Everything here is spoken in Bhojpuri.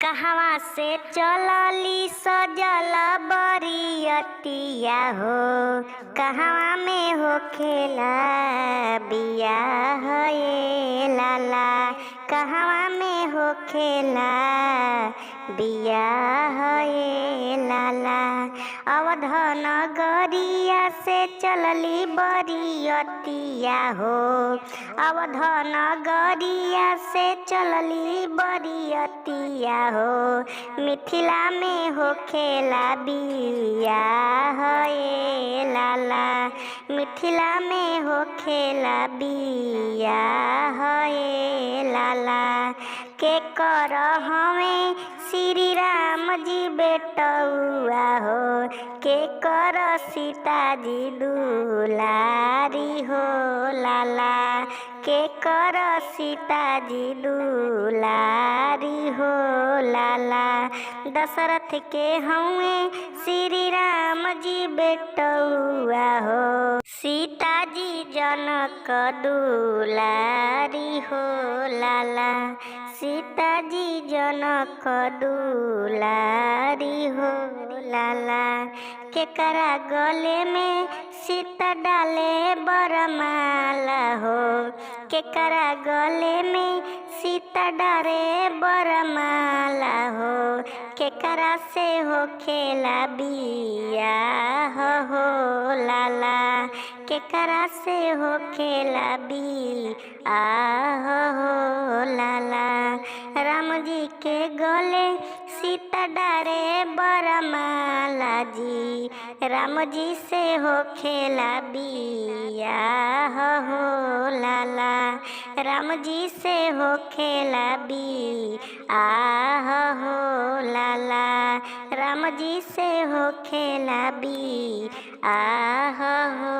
कहवा से चलली सजल बरियतिया हो, कहवा में होखेला बियाह ये लाला, कहवा में होखेला बियाह ये लाला। अवध नगरिया से चलली बरियतिया हो, अवध नगरिया से चलली बरियतिया हो, मिथिला में होखेला बियाह ये लाला, मिथिला में होखेला बियाह ये लाला। के कर हमें श्री राम जी बेटौआ हो, के कर सीता जी दुलारी हो लाला, के कर सीता जी दुलारी हो लाला। दशरथ के हमें श्री राम जी बेटौआ हो, सीता जी जनक दुलारी हो लाला, सीता जी जनक दुलारी हो लाला। केकरा गले में सीता डाले बरमाला हो, केकरा गले में सीता डाले बरमाला हो, केकरा से होखेला बियाह हो लाला, केकरा से होखेला बियाह हो लाला। राम जी के गले सीता डारे बरमाला जी, राम जी से होखेला बियाह हो लाला, राम जी से होखेला बियाह हो लाला, राम जी से होखेला बियाह हो